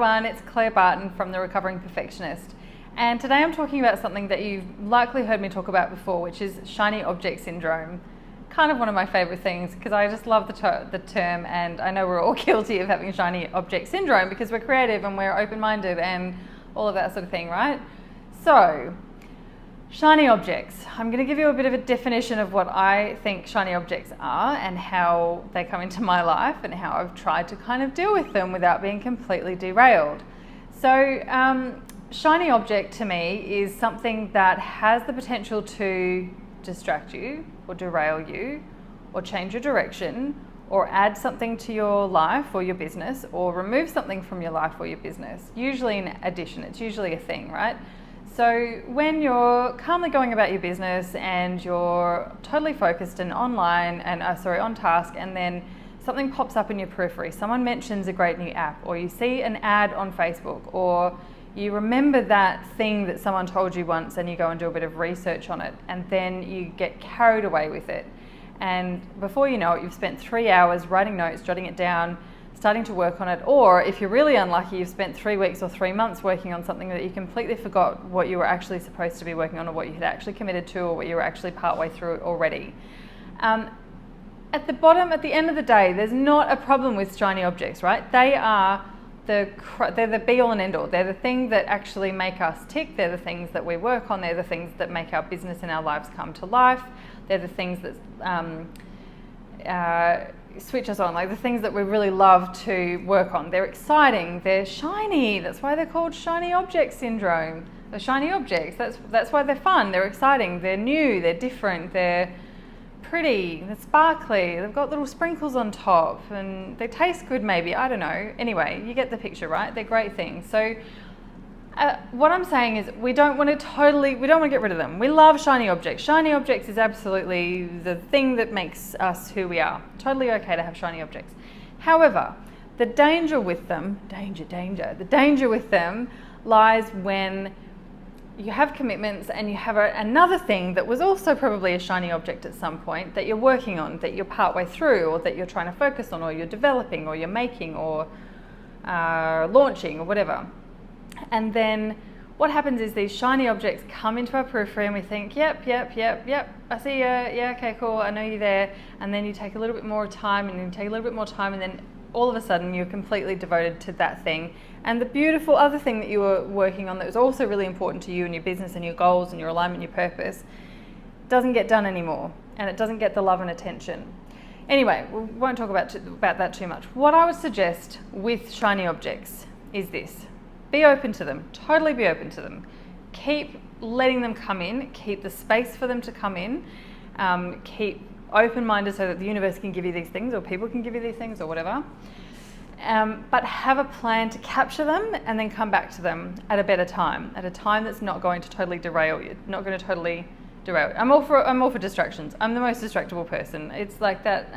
everyone, it's Claire Barton from The Recovering Perfectionist, and today I'm talking about something that you've likely heard me talk about before, which is shiny object syndrome. Kind of one of my favourite things because I just love the term, and I know we're all guilty of having shiny object syndrome because we're creative and we're open-minded and all of that sort of thing, right? So, shiny objects. I'm going to give you a bit of a definition of what I think shiny objects are and how they come into my life and how I've tried to kind of deal with them without being completely derailed. So shiny object to me is something that has the potential to distract you or derail you or change your direction or add something to your life or your business or remove something from your life or your business. Usually in addition, it's usually a thing, right? So when you're calmly going about your business and you're totally focused and online and on task, and then something pops up in your periphery, someone mentions a great new app, or you see an ad on Facebook, or you remember that thing that someone told you once and you go and do a bit of research on it, and then you get carried away with it. And before you know it, you've spent 3 hours writing notes, jotting it down, starting to work on it, or if you're really unlucky, you've spent 3 weeks or 3 months working on something that you completely forgot what you were actually supposed to be working on or what you had actually committed to or what you were actually partway through already. At the end of the day, there's not a problem with shiny objects, right? They're the be all and end all. They're the thing that actually make us tick. They're the things that we work on. They're the things that make our business and our lives come to life. They're the things that switch us on, like the things that we really love to work on. They're exciting, they're shiny, that's why they're called shiny object syndrome. The shiny objects, that's why they're fun, they're exciting, they're new, they're different, they're pretty, they're sparkly, they've got little sprinkles on top, and they taste good maybe, I don't know. Anyway, you get the picture, right? They're great things. So what I'm saying is we don't want to get rid of them. We love shiny objects. Shiny objects is absolutely the thing that makes us who we are. Totally okay to have shiny objects. However, the danger with them, the danger with them lies when you have commitments and you have another thing that was also probably a shiny object at some point that you're working on, that you're partway through, or that you're trying to focus on, or you're developing, or you're making, or launching, or whatever. And then what happens is these shiny objects come into our periphery and we think, yep, I see you, yeah, okay, cool, I know you're there. And then you take a little bit more time and you take a little bit more time, and then all of a sudden you're completely devoted to that thing. And the beautiful other thing that you were working on that was also really important to you and your business and your goals and your alignment, your purpose, doesn't get done anymore, and it doesn't get the love and attention. Anyway, we won't talk about that too much. What I would suggest with shiny objects is this. Be open to them, totally be open to them. Keep letting them come in, keep the space for them to come in, keep open-minded so that the universe can give you these things, or people can give you these things, or whatever. But have a plan to capture them and then come back to them at a better time, at a time that's not going to totally derail you, not going to totally derail you. I'm all for distractions. I'm the most distractible person. It's like that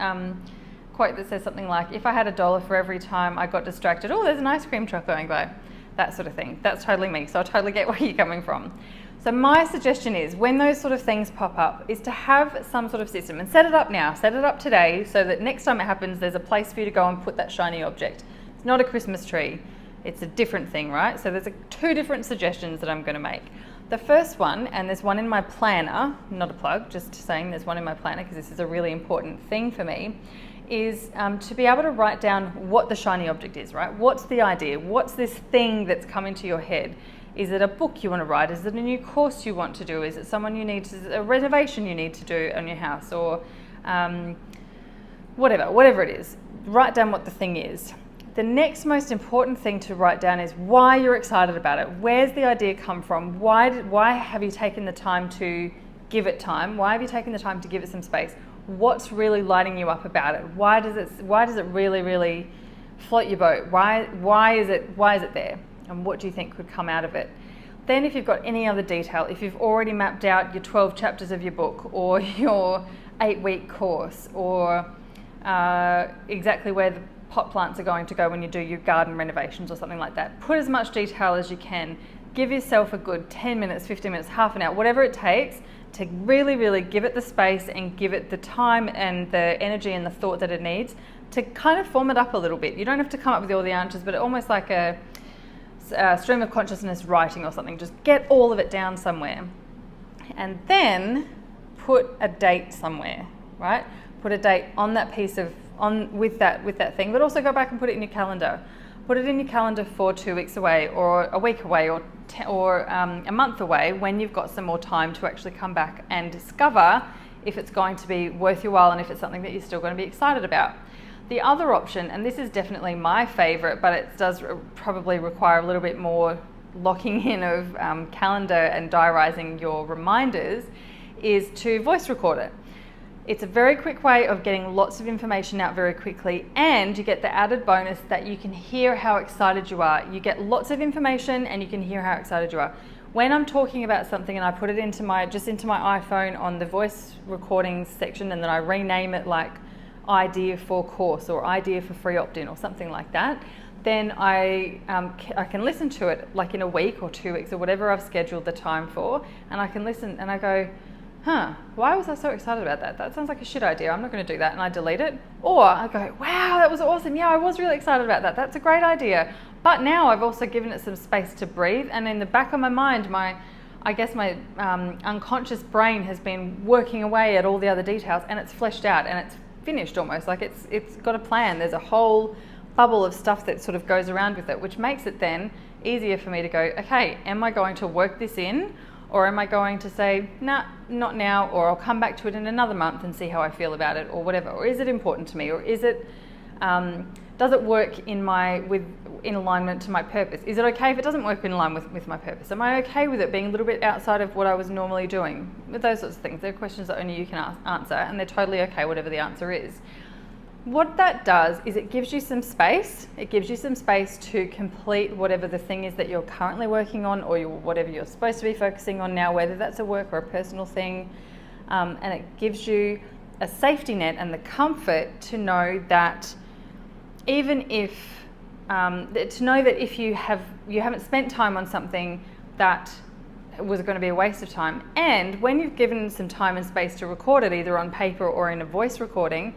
quote that says something like, if I had $1 for every time I got distracted, oh, there's an ice cream truck going by. That sort of thing. That's totally me, so I totally get where you're coming from. So my suggestion is, when those sort of things pop up, is to have some sort of system, and set it up now, set it up today, so that next time it happens, there's a place for you to go and put that shiny object. It's not a Christmas tree, it's a different thing, right? So there's two different suggestions that I'm going to make. The first one, and there's one in my planner, not a plug, just saying there's one in my planner because this is a really important thing for me, is to be able to write down what the shiny object is, right? What's the idea? What's this thing that's come into your head? Is it a book you want to write? Is it a new course you want to do? Is it a renovation you need to do on your house, or whatever it is? Write down what the thing is. The next most important thing to write down is why you're excited about it. Where's the idea come from? Why have you taken the time to give it time? Why have you taken the time to give it some space? What's really lighting you up about it? Why does it really float your boat? Why is it there? And what do you think could come out of it? Then if you've got any other detail, if you've already mapped out your 12 chapters of your book, or your 8-week course, or exactly where the pot plants are going to go when you do your garden renovations or something like that, put as much detail as you can. Give yourself a good 10 minutes, 15 minutes, half an hour, whatever it takes to really give it the space and give it the time and the energy and the thought that it needs to kind of form it up a little bit. You don't have to come up with all the answers, but almost like a stream of consciousness writing or something. Just get all of it down somewhere. And then put a date somewhere, right? Put a date on that piece of, with that thing, but also go back and put it in your calendar. Put it in your calendar for 2 weeks away, or a week away, or a month away, when you've got some more time to actually come back and discover if it's going to be worth your while and if it's something that you're still going to be excited about. The other option, and this is definitely my favorite, but it does probably require a little bit more locking in of calendar and diarising your reminders, is to voice record it. It's a very quick way of getting lots of information out very quickly, and you get the added bonus that you can hear how excited you are. You get lots of information and you can hear how excited you are. When I'm talking about something and I put it into my iPhone on the voice recording section, and then I rename it like idea for course or idea for free opt-in or something like that, then I can listen to it like in a week or 2 weeks or whatever I've scheduled the time for, and I can listen and I go, why was I so excited about that? That sounds like a shit idea. I'm not going to do that, and I delete it. Or I go, wow, that was awesome. Yeah, I was really excited about that. That's a great idea. But now I've also given it some space to breathe, and in the back of my mind, my unconscious brain has been working away at all the other details, and it's fleshed out and it's finished almost. Like it's got a plan. There's a whole bubble of stuff that sort of goes around with it, which makes it then easier for me to go, okay, am I going to work this in? Or am I going to say, nah, not now, or I'll come back to it in another month and see how I feel about it, or whatever. Or is it important to me? Or is it, does it work in alignment to my purpose? Is it okay if it doesn't work in line with my purpose? Am I okay with it being a little bit outside of what I was normally doing? With those sorts of things. They're questions that only you can answer, and they're totally okay, whatever the answer is. What that does is it gives you some space. It gives you some space to complete whatever the thing is that you're currently working on, or whatever you're supposed to be focusing on now, whether that's a work or a personal thing. And it gives you a safety net and the comfort to know that even if, if you haven't spent time on something that was going to be a waste of time, and when you've given some time and space to record it, either on paper or in a voice recording,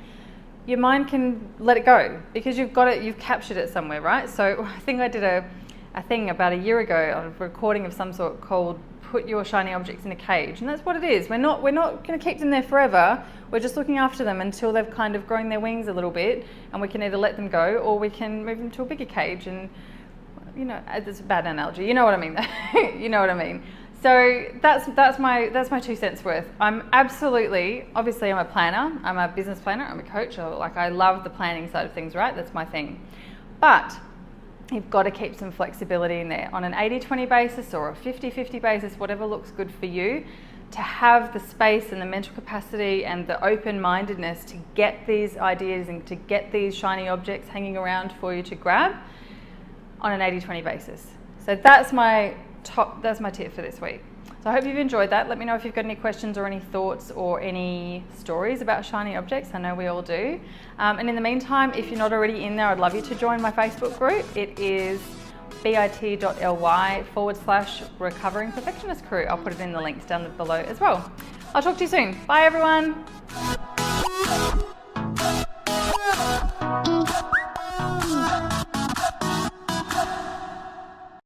your mind can let it go because you've got it, you've captured it somewhere, right? So I think I did a thing about a year ago, a recording of some sort called "Put Your Shiny Objects in a Cage," and that's what it is. We're not going to keep them there forever. We're just looking after them until they've kind of grown their wings a little bit, and we can either let them go or we can move them to a bigger cage. And it's a bad analogy. You know what I mean? You know what I mean. So that's my 2 cents worth. I'm obviously I'm a planner, I'm a business planner, I'm a coach. I love the planning side of things, right? That's my thing. But you've got to keep some flexibility in there on an 80-20 basis or a 50-50 basis, whatever looks good for you, to have the space and the mental capacity and the open-mindedness to get these ideas and to get these shiny objects hanging around for you to grab on an 80-20 basis. So that's my tip for this week. So I hope you've enjoyed that. Let me know if you've got any questions or any thoughts or any stories about shiny objects. I know we all do. And in the meantime, if you're not already in there, I'd love you to join my Facebook group. It is bit.ly/Recovering Perfectionist Crew. I'll put it in the links down below as well. I'll talk to you soon. Bye everyone.